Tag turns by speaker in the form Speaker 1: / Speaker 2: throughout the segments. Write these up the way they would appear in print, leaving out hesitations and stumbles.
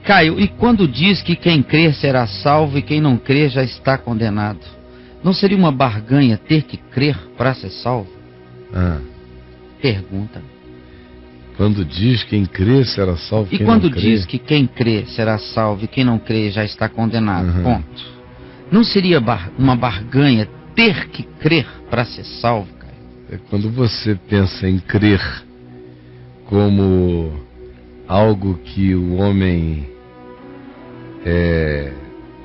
Speaker 1: Caio, e quando diz que quem crer será salvo e quem não crer já está condenado, não seria uma barganha ter que crer para ser salvo? Pergunta.
Speaker 2: Quando diz quem crer será salvo
Speaker 1: e
Speaker 2: quem não
Speaker 1: quando
Speaker 2: crer?
Speaker 1: Diz que quem crer será salvo e quem não crer já está condenado, ponto. Não seria uma barganha ter que crer para ser salvo, Caio?
Speaker 2: É quando você pensa em crer como algo que o homem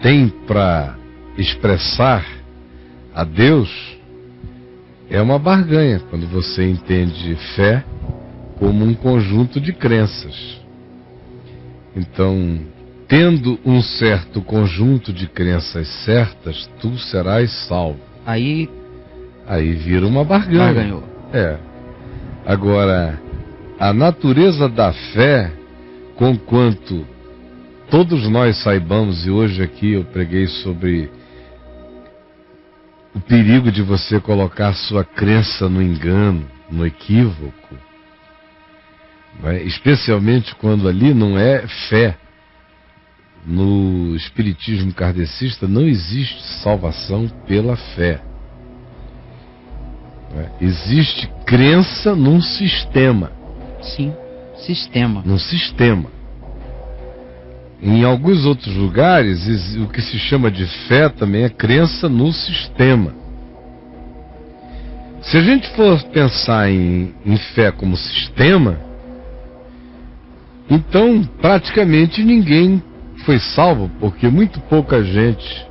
Speaker 2: tem para expressar a Deus, é uma barganha quando você entende fé como um conjunto de crenças. Então, tendo um certo conjunto de crenças certas, tu serás salvo.
Speaker 1: Aí
Speaker 2: vira uma barganha.
Speaker 1: Barganhou.
Speaker 2: Agora, a natureza da fé, conquanto todos nós saibamos, e hoje aqui eu preguei sobre o perigo de você colocar sua crença no engano, no equívoco, especialmente quando ali não é fé. No espiritismo kardecista não existe salvação pela fé. Existe crença num sistema.
Speaker 1: Sim, sistema.
Speaker 2: Num sistema. Em alguns outros lugares, o que se chama de fé também é crença no sistema. Se a gente for pensar em fé como sistema, então praticamente ninguém foi salvo, porque muito pouca gente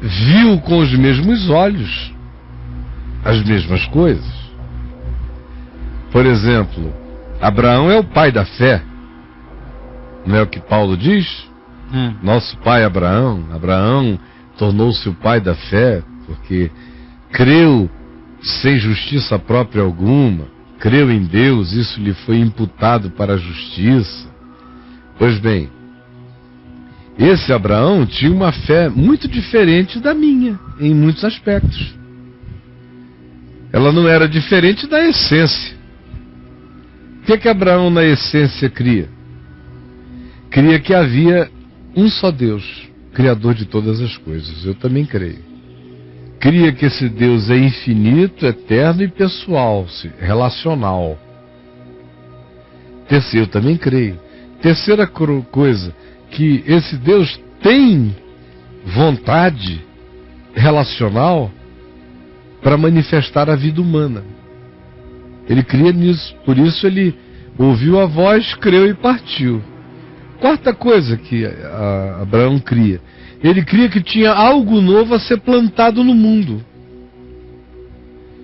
Speaker 2: viu com os mesmos olhos as mesmas coisas. Por exemplo, Abraão é o pai da fé. Não é o que Paulo diz? Nosso pai Abraão tornou-se o pai da fé, porque creu sem justiça própria alguma, creu em Deus, isso lhe foi imputado para a justiça. Pois bem, esse Abraão tinha uma fé muito diferente da minha, em muitos aspectos. Ela não era diferente da essência. O que Abraão na essência cria? Cria que havia um só Deus, Criador de todas as coisas. Eu também creio. Cria que esse Deus é infinito, eterno e pessoal, relacional. Eu também creio. Terceira coisa, que esse Deus tem vontade relacional para manifestar a vida humana. Ele cria nisso, por isso ele ouviu a voz, creu e partiu. Quarta coisa que Abraão cria, ele cria que tinha algo novo a ser plantado no mundo.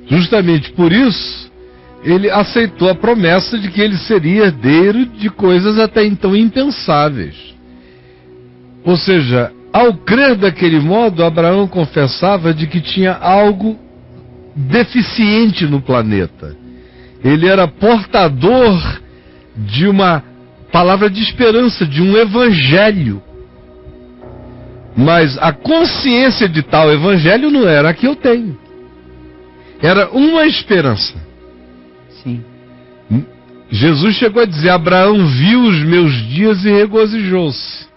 Speaker 2: Justamente por isso, ele aceitou a promessa de que ele seria herdeiro de coisas até então impensáveis. Ou seja, ao crer daquele modo, Abraão confessava de que tinha algo deficiente no planeta. Ele era portador de uma palavra de esperança, de um evangelho. Mas a consciência de tal evangelho não era a que eu tenho. Era uma esperança.
Speaker 1: Sim.
Speaker 2: Jesus chegou a dizer: Abraão viu os meus dias e regozijou-se.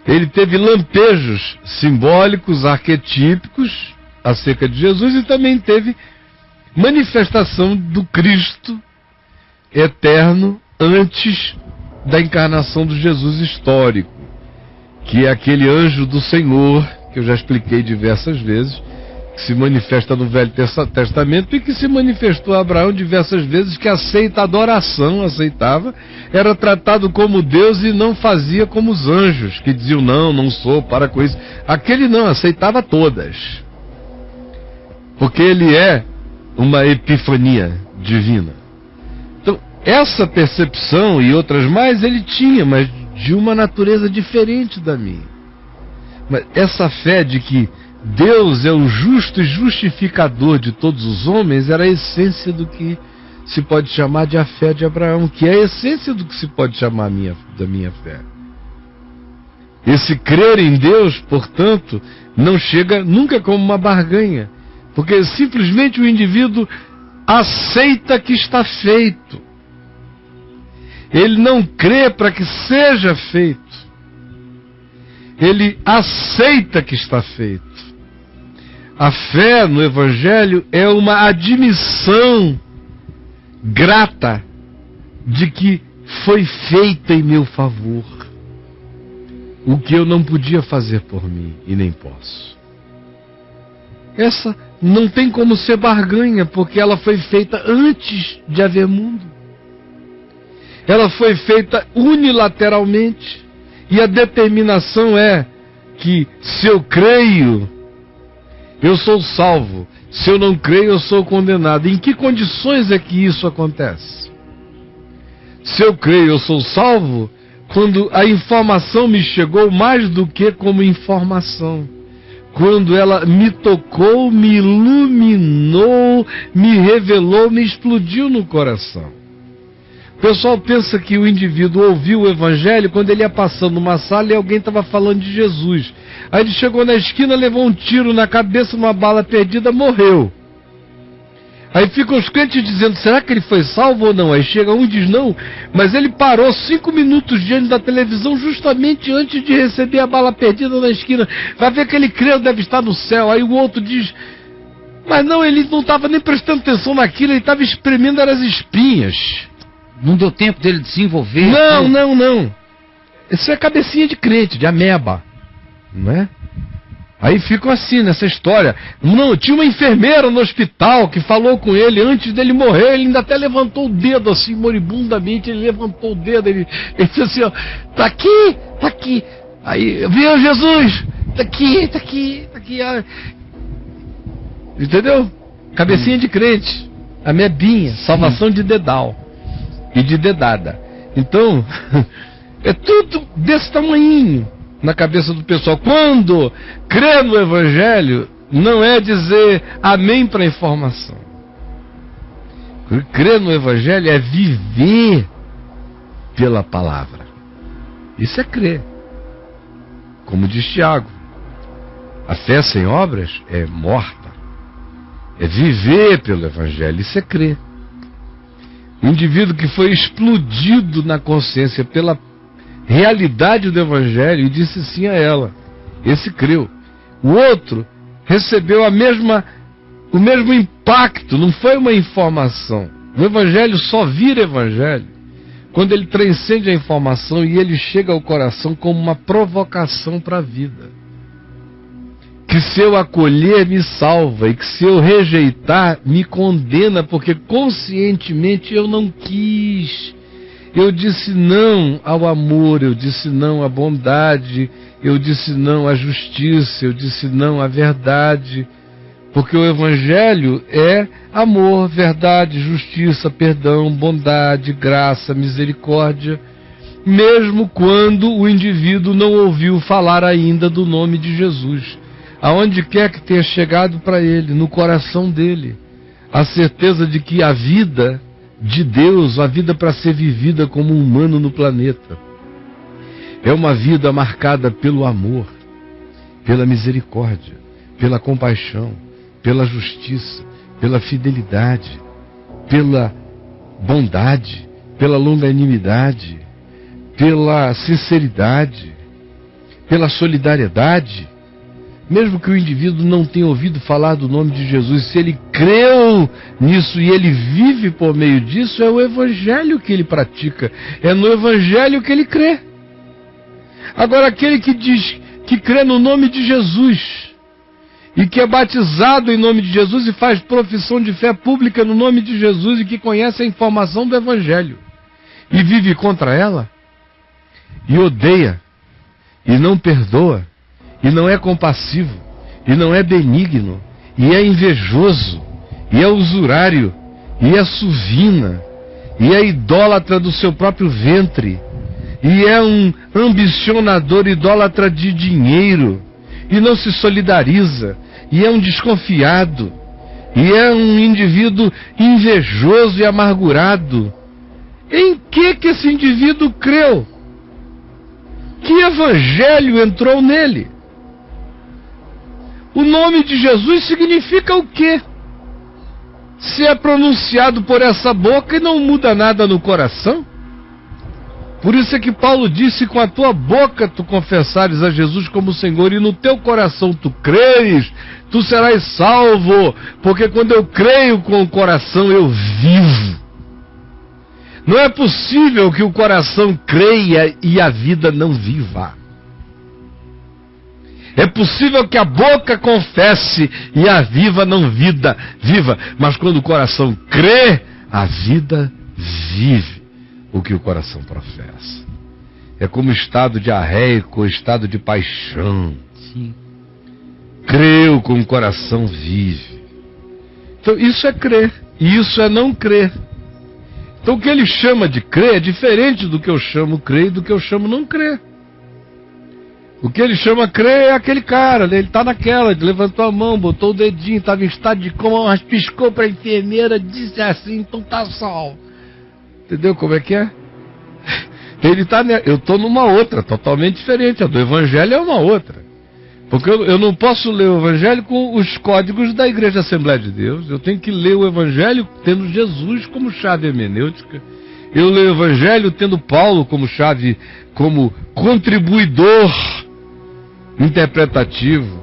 Speaker 2: Ele teve lampejos simbólicos, arquetípicos acerca de Jesus, e também teve manifestação do Cristo eterno antes da encarnação do Jesus histórico, que é aquele anjo do Senhor, que eu já expliquei diversas vezes, que se manifesta no Velho Testamento e que se manifestou a Abraão diversas vezes, que aceita a adoração, aceitava, era tratado como Deus e não fazia como os anjos, que diziam: não sou, para com isso. Aquele não, aceitava todas, porque ele é uma epifania divina. Então, essa percepção e outras mais ele tinha, mas de uma natureza diferente da minha. Mas essa fé de que Deus é o justo e justificador de todos os homens era a essência do que se pode chamar de a fé de Abraão, que é a essência do que se pode chamar da minha fé. Esse crer em Deus, portanto, não chega nunca como uma barganha, porque simplesmente o indivíduo aceita que está feito. Ele não crê para que seja feito. Ele aceita que está feito. A fé no Evangelho é uma admissão grata de que foi feita em meu favor o que eu não podia fazer por mim e nem posso. Essa não tem como ser barganha, porque ela foi feita antes de haver mundo. Ela foi feita unilateralmente. E a determinação é que se eu creio, eu sou salvo. Se eu não creio, eu sou condenado. Em que condições é que isso acontece? Se eu creio, eu sou salvo quando a informação me chegou mais do que como informação. Quando ela me tocou, me iluminou, me revelou, me explodiu no coração. O pessoal pensa que o indivíduo ouviu o Evangelho quando ele ia passando numa sala e alguém estava falando de Jesus. Aí ele chegou na esquina, levou um tiro na cabeça, uma bala perdida, morreu. Aí ficam os crentes dizendo, será que ele foi salvo ou não? Aí chega um e diz, não, mas ele parou 5 minutos diante da televisão justamente antes de receber a bala perdida na esquina. Vai ver que ele creu, deve estar no céu. Aí o outro diz, mas não, ele não estava nem prestando atenção naquilo, ele estava espremendo as espinhas.
Speaker 1: Não deu tempo dele desenvolver.
Speaker 2: Não. Isso é cabecinha de crente, de ameba, não é? Aí ficam assim nessa história. Não, tinha uma enfermeira no hospital que falou com ele antes dele morrer. Ele ainda até levantou o dedo assim, moribundamente. Ele levantou o dedo. Ele disse assim, ó, tá aqui. Aí, viu Jesus? Tá aqui. Entendeu? Cabecinha de crente. Amebinha, salvação de dedal e de dedada. Então, é tudo desse tamanhinho na cabeça do pessoal. Quando crê no Evangelho, não é dizer amém para a informação. Crer no Evangelho é viver pela palavra. Isso é crer. Como diz Tiago, a fé sem obras é morta. É viver pelo Evangelho. Isso é crer. O indivíduo que foi explodido na consciência pela realidade do Evangelho e disse sim a ela, esse creu. O outro recebeu o mesmo impacto, não foi uma informação. O Evangelho só vira Evangelho quando ele transcende a informação e ele chega ao coração como uma provocação para a vida. Que se eu acolher me salva e que se eu rejeitar me condena, porque conscientemente eu não quis. Eu disse não ao amor, eu disse não à bondade, eu disse não à justiça, eu disse não à verdade. Porque o Evangelho é amor, verdade, justiça, perdão, bondade, graça, misericórdia, mesmo quando o indivíduo não ouviu falar ainda do nome de Jesus. Aonde quer que tenha chegado para ele, no coração dele, a certeza de que a vida de Deus, a vida para ser vivida como humano no planeta, é uma vida marcada pelo amor, pela misericórdia, pela compaixão, pela justiça, pela fidelidade, pela bondade, pela longanimidade, pela sinceridade, pela solidariedade. Mesmo que o indivíduo não tenha ouvido falar do nome de Jesus, se ele creu nisso e ele vive por meio disso, é o Evangelho que ele pratica, é no Evangelho que ele crê. Agora, aquele que diz que crê no nome de Jesus e que é batizado em nome de Jesus e faz profissão de fé pública no nome de Jesus e que conhece a informação do Evangelho e vive contra ela e odeia e não perdoa, e não é compassivo, e não é benigno, e é invejoso, e é usurário, e é suvina, e é idólatra do seu próprio ventre, e é um ambicionador idólatra de dinheiro, e não se solidariza, e é um desconfiado, e é um indivíduo invejoso e amargurado. Em que esse indivíduo creu? Que evangelho entrou nele? O nome de Jesus significa o quê? Se é pronunciado por essa boca e não muda nada no coração, Por isso é que Paulo disse: com a tua boca tu confessares a Jesus como Senhor e no teu coração tu creres, tu serás salvo, porque quando eu creio com o coração eu vivo. Não é possível que o coração creia e a vida não viva. É possível que a boca confesse e a viva não viva, mas quando o coração crê, a vida vive o que o coração professa. É como estado diarreico, estado de paixão.
Speaker 1: Sim.
Speaker 2: Creu com o coração vive. Então isso é crer, e isso é não crer. Então o que ele chama de crer é diferente do que eu chamo crer e do que eu chamo não crer. O que ele chama crer é aquele cara, ele está naquela, ele levantou a mão, botou o dedinho, estava em estado de coma, mas piscou para a enfermeira, disse assim, então tá salvo. Entendeu como é que é? Ele tá, eu estou numa outra, totalmente diferente. A do Evangelho é uma outra. Porque eu não posso ler o Evangelho com os códigos da Igreja Assembleia de Deus. Eu tenho que ler o Evangelho tendo Jesus como chave hermenêutica. Eu leio o Evangelho tendo Paulo como chave, como contribuidor interpretativo.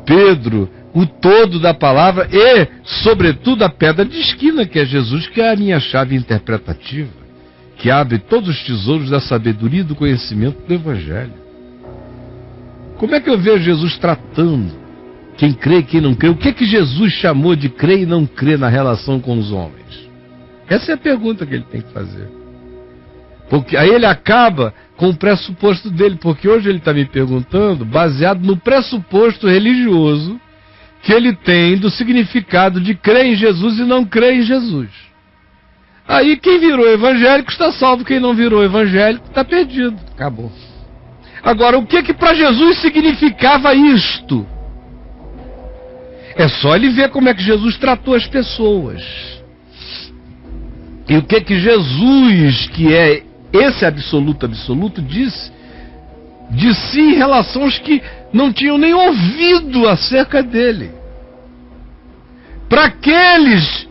Speaker 2: Pedro, o todo da palavra e, sobretudo, a pedra de esquina, que é Jesus, que é a minha chave interpretativa, que abre todos os tesouros da sabedoria e do conhecimento do Evangelho. Como é que eu vejo Jesus tratando quem crê e quem não crê? O que é que Jesus chamou de crer e não crer na relação com os homens? Essa é a pergunta que ele tem que fazer. Porque aí ele acaba com o pressuposto dele, porque hoje ele está me perguntando baseado no pressuposto religioso que ele tem do significado de crer em Jesus e não crer em Jesus. Aí quem virou evangélico está salvo, quem não virou evangélico está perdido.
Speaker 1: Acabou.
Speaker 2: Agora, o que para Jesus significava isto? É só ele ver como é que Jesus tratou as pessoas. E o que Jesus, que é esse absoluto, disse de si em relação aos que não tinham nem ouvido acerca dele. Para aqueles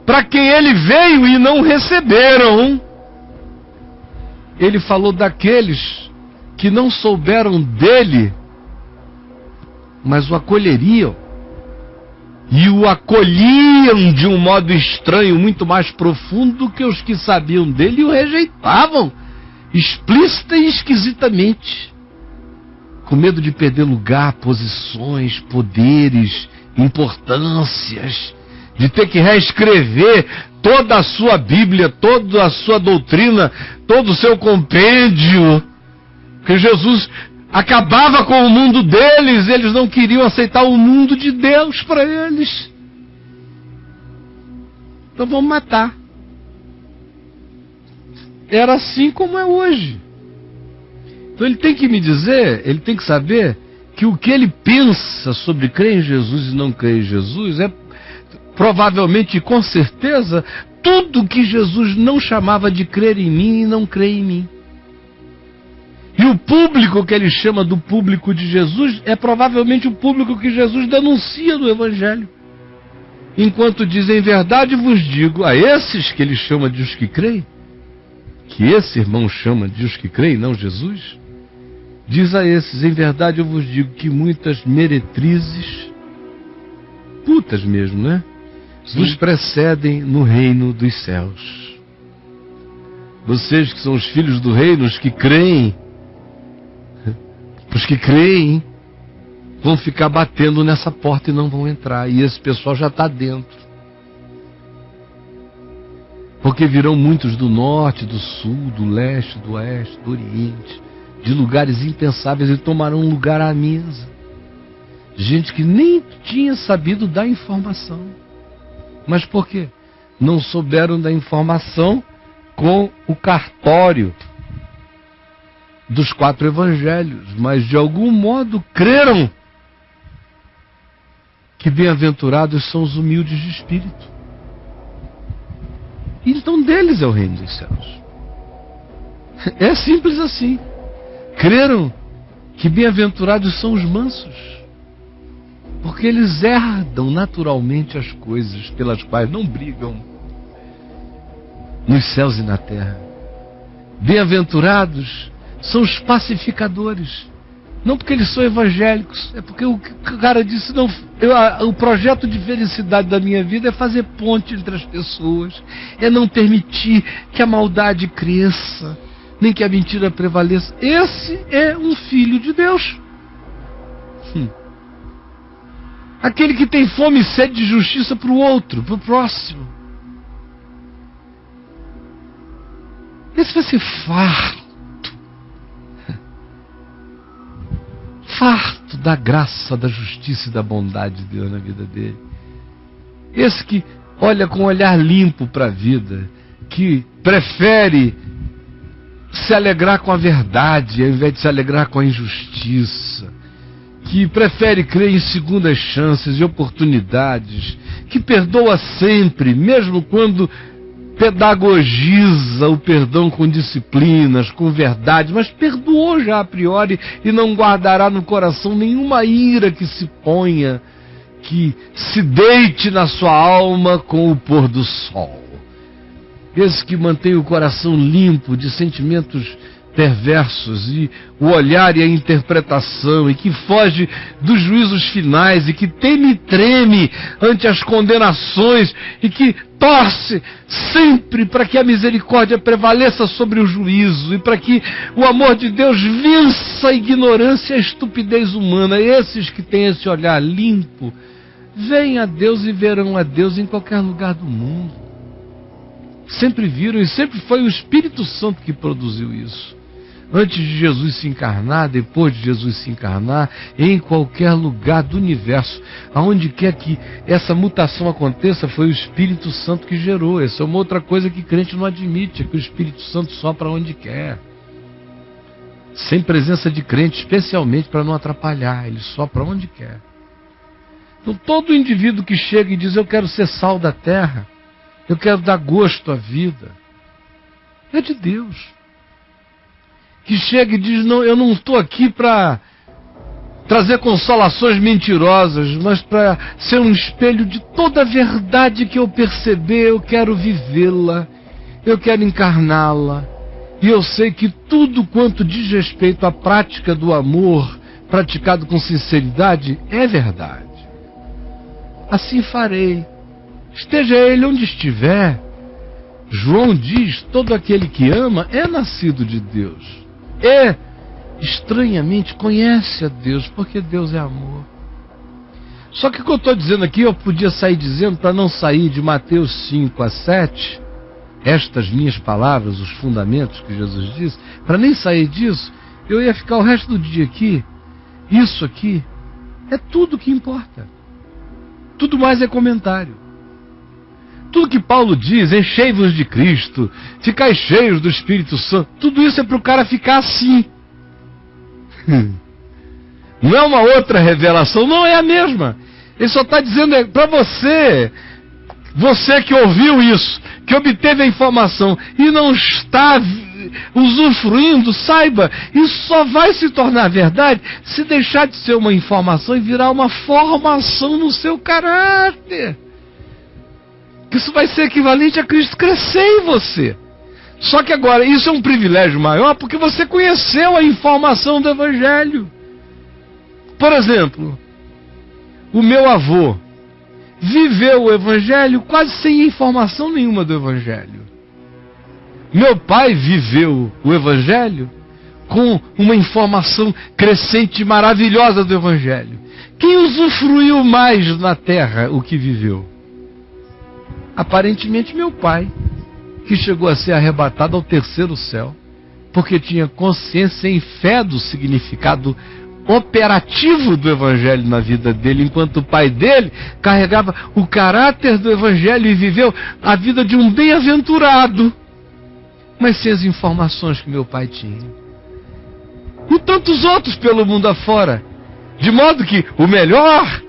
Speaker 2: para quem ele veio e não receberam, ele falou daqueles que não souberam dele, mas o acolheriam. E o acolhiam de um modo estranho, muito mais profundo do que os que sabiam dele, e o rejeitavam, explícita e esquisitamente, com medo de perder lugar, posições, poderes, importâncias, de ter que reescrever toda a sua Bíblia, toda a sua doutrina, todo o seu compêndio, que Jesus acabava com o mundo deles, eles não queriam aceitar o mundo de Deus para eles. Então vamos matar. Era assim como é hoje. Então ele tem que me dizer, ele tem que saber que o que ele pensa sobre crer em Jesus e não crer em Jesus é provavelmente, com certeza, tudo que Jesus não chamava de crer em mim e não crer em mim. E o público que ele chama do público de Jesus é provavelmente o público que Jesus denuncia no Evangelho. Enquanto diz, em verdade vos digo, a esses que ele chama de os que creem, que esse irmão chama de os que creem, não Jesus, diz a esses, em verdade eu vos digo que muitas meretrizes, putas mesmo, né? Sim, vos precedem no reino dos céus. Vocês que são os filhos do reino, os que creem, vão ficar batendo nessa porta e não vão entrar. E esse pessoal já está dentro. Porque virão muitos do norte, do sul, do leste, do oeste, do oriente, de lugares impensáveis, e tomarão lugar à mesa. Gente que nem tinha sabido da informação. Mas por quê? Não souberam da informação com o cartório dos 4 evangelhos, mas de algum modo creram que bem-aventurados são os humildes de espírito. Então deles é o reino dos céus. É simples assim. Creram que bem-aventurados são os mansos, porque eles herdam naturalmente as coisas pelas quais não brigam nos céus e na terra. bem-aventurados são os pacificadores. Não porque eles são evangélicos, é porque o cara disse, não, o projeto de felicidade da minha vida é fazer ponte entre as pessoas, é não permitir que a maldade cresça, nem que a mentira prevaleça. Esse é um filho de Deus. Aquele que tem fome e sede de justiça para o outro, para o próximo. Esse vai ser farto da graça, da justiça e da bondade de Deus na vida dele. Esse que olha com um olhar limpo para a vida, que prefere se alegrar com a verdade ao invés de se alegrar com a injustiça, que prefere crer em segundas chances e oportunidades, que perdoa sempre, mesmo quando pedagogiza o perdão com disciplinas, com verdade, mas perdoou já a priori e não guardará no coração nenhuma ira que se ponha, que se deite na sua alma com o pôr do sol. Esse que mantém o coração limpo de sentimentos perversos e o olhar e a interpretação, e que foge dos juízos finais, e que teme e treme ante as condenações, e que torce sempre para que a misericórdia prevaleça sobre o juízo e para que o amor de Deus vença a ignorância e a estupidez humana. Esses que têm esse olhar limpo veem a Deus e verão a Deus em qualquer lugar do mundo. Sempre viram, e sempre foi o Espírito Santo que produziu isso. Antes de Jesus se encarnar, depois de Jesus se encarnar, em qualquer lugar do universo, aonde quer que essa mutação aconteça, foi o Espírito Santo que gerou. Essa é uma outra coisa que crente não admite, é que o Espírito Santo sopra onde quer, sem presença de crente, especialmente para não atrapalhar. Ele sopra onde quer. Então todo indivíduo que chega e diz, eu quero ser sal da terra, eu quero dar gosto à vida, é de Deus. Que chega e diz, não, eu não estou aqui para trazer consolações mentirosas, mas para ser um espelho de toda a verdade que eu perceber, eu quero vivê-la, eu quero encarná-la, e eu sei que tudo quanto diz respeito à prática do amor, praticado com sinceridade, é verdade. Assim farei, esteja ele onde estiver. João diz, todo aquele que ama é nascido de Deus. Estranhamente, conhece a Deus, porque Deus é amor. Só que o que eu estou dizendo aqui, eu podia sair dizendo, para não sair de Mateus 5 a 7, estas minhas palavras, os fundamentos que Jesus disse, para nem sair disso, eu ia ficar o resto do dia aqui. Isso aqui é tudo que importa. Tudo mais é comentário. Tudo que Paulo diz, enchei-vos de Cristo, ficai cheios do Espírito Santo, tudo isso é para o cara ficar assim. Não é uma outra revelação, não é a mesma. Ele só está dizendo para você, você que ouviu isso, que obteve a informação e não está usufruindo, saiba, isso só vai se tornar verdade se deixar de ser uma informação e virar uma formação no seu caráter. Isso vai ser equivalente a Cristo crescer em você. Só que agora, isso é um privilégio maior porque você conheceu a informação do Evangelho. Por exemplo, o meu avô viveu o Evangelho quase sem informação nenhuma do Evangelho. Meu pai viveu o Evangelho com uma informação crescente e maravilhosa do Evangelho. Quem usufruiu mais na terra o que viveu? Aparentemente meu pai, que chegou a ser arrebatado ao terceiro céu, porque tinha consciência e fé do significado operativo do Evangelho na vida dele, enquanto o pai dele carregava o caráter do Evangelho e viveu a vida de um bem-aventurado, mas sem as informações que meu pai tinha. E tantos outros pelo mundo afora, de modo que o melhor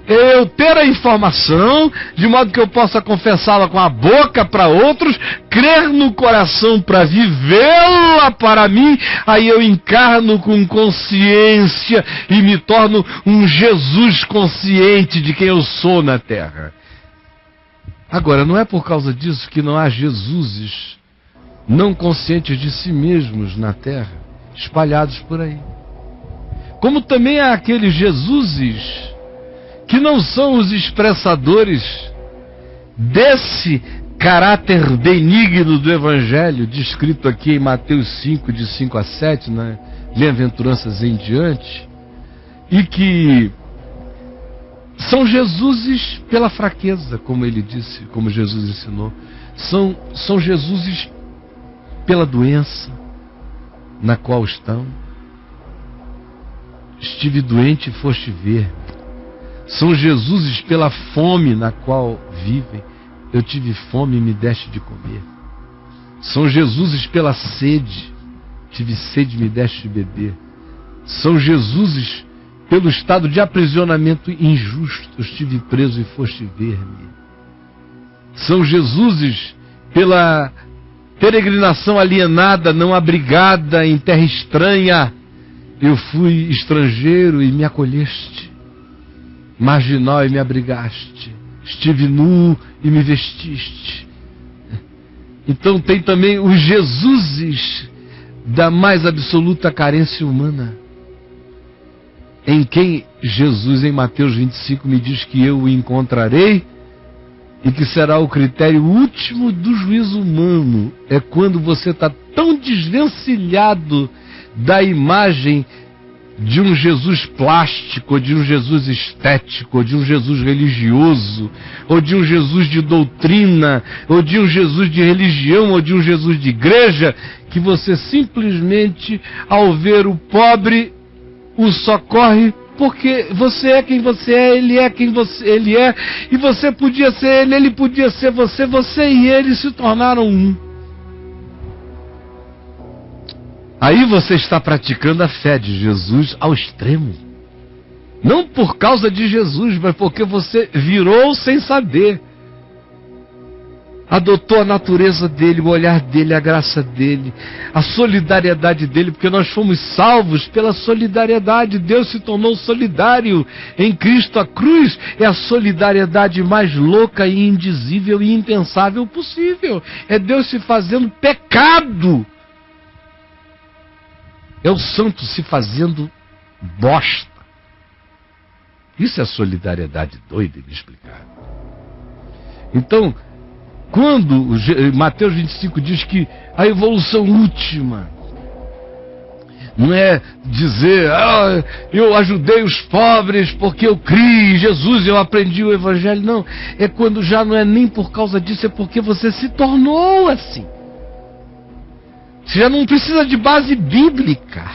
Speaker 2: é eu ter a informação, de modo que eu possa confessá-la com a boca para outros, crer no coração para vivê-la para mim, aí eu encarno com consciência e me torno um Jesus consciente de quem eu sou na terra. Agora, não é por causa disso que não há Jesuses não conscientes de si mesmos na terra, espalhados por aí. Como também há aqueles Jesuses que não são os expressadores desse caráter benigno do Evangelho, descrito aqui em Mateus 5, de 5 a 7, né? Bem-aventuranças em diante, e que são Jesuses pela fraqueza, como ele disse, como Jesus ensinou. São Jesuses pela doença na qual estão. Estive doente e foste ver. São Jesuses pela fome na qual vivem. Eu tive fome e me deste de comer. São Jesuses pela sede. Tive sede e me deste de beber. São Jesuses pelo estado de aprisionamento injusto. Eu estive preso e foste ver-me. São Jesuses pela peregrinação alienada, não abrigada, em terra estranha. Eu fui estrangeiro e me acolheste, marginal e me abrigaste, estive nu e me vestiste. Então tem também os Jesuses da mais absoluta carência humana, em quem Jesus, em Mateus 25, me diz que eu o encontrarei e que será o critério último do juízo humano. É quando você está tão desvencilhado da imagem de um Jesus plástico, ou de um Jesus estético, ou de um Jesus religioso, ou de um Jesus de doutrina, ou de um Jesus de religião, ou de um Jesus de igreja, que você simplesmente, ao ver o pobre, o socorre porque você é quem você é, ele é quem ele é, e você podia ser ele podia ser você, você e ele se tornaram um. Aí você está praticando a fé de Jesus ao extremo. Não por causa de Jesus, mas porque você virou sem saber. Adotou a natureza dele, o olhar dele, a graça dele, a solidariedade dele, porque nós fomos salvos pela solidariedade. Deus se tornou solidário em Cristo. A cruz é a solidariedade mais louca e indizível e impensável possível. É Deus se fazendo pecado. É o santo se fazendo bosta. Isso é solidariedade doida e inexplicável. Então, quando Mateus 25 diz que a evolução última não é dizer, eu ajudei os pobres porque eu criei Jesus, eu aprendi o Evangelho. Não, é quando já não é nem por causa disso, é porque você se tornou assim. Você já não precisa de base bíblica.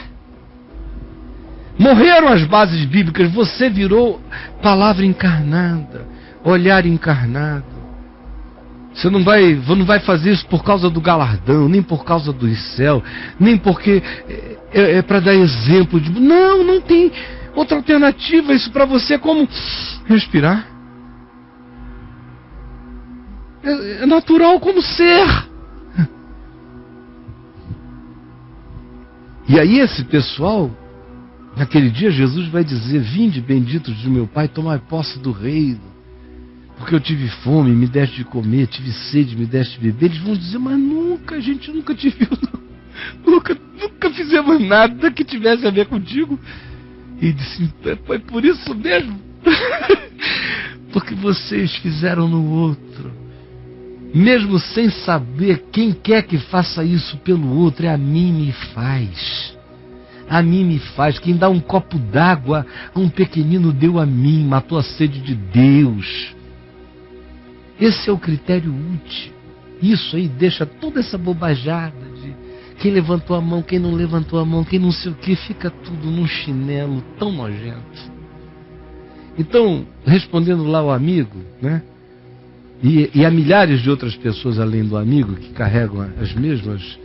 Speaker 2: Morreram as bases bíblicas, você virou palavra encarnada, olhar encarnado. Você não vai fazer isso por causa do galardão, nem por causa do céu, nem porque é para dar exemplo de... Não tem outra alternativa. Isso para você é como respirar. É natural como ser. E aí esse pessoal, naquele dia Jesus vai dizer, vinde benditos de meu Pai, tomai posse do reino, porque eu tive fome, me deste de comer, tive sede, me deste de beber. Eles vão dizer, mas a gente nunca te viu, nunca fizemos nada que tivesse a ver contigo. E disse, foi por isso mesmo, porque vocês fizeram no outro. Mesmo sem saber, quem quer que faça isso pelo outro, é a mim me faz. A mim me faz. Quem dá um copo d'água a um pequenino deu a mim, matou a sede de Deus. Esse é o critério útil. Isso aí deixa toda essa bobajada de quem levantou a mão, quem não levantou a mão, quem não sei o que, fica tudo num chinelo tão nojento. Então, respondendo lá ao amigo, né? E há milhares de outras pessoas além do amigo que carregam as mesmas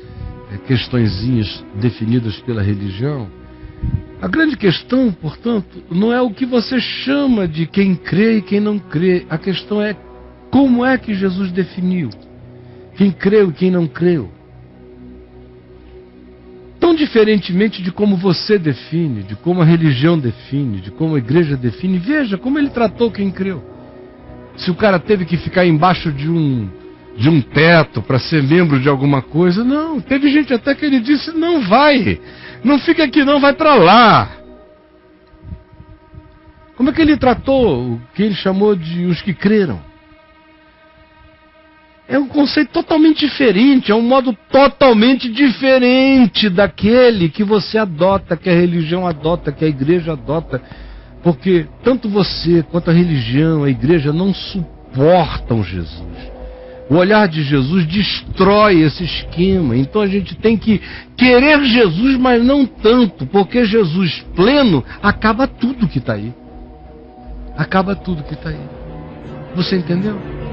Speaker 2: questõezinhas definidas pela religião. A grande questão, portanto, não é o que você chama de quem crê e quem não crê. A questão é como é que Jesus definiu quem creu e quem não creu. Tão diferentemente de como você define, de como a religião define, de como a igreja define. Veja como ele tratou quem creu. Se o cara teve que ficar embaixo de um de um teto para ser membro de alguma coisa. Não, teve gente até que ele disse: não vai, não fica aqui não, vai para lá. Como é que ele tratou o que ele chamou de os que creram? É um conceito totalmente diferente, é um modo totalmente diferente daquele que você adota, que a religião adota, que a igreja adota. Porque tanto você quanto a religião, a igreja não suportam Jesus. O olhar de Jesus destrói esse esquema. Então a gente tem que querer Jesus, mas não tanto, porque Jesus pleno acaba tudo que está aí. Acaba tudo que está aí. Você entendeu?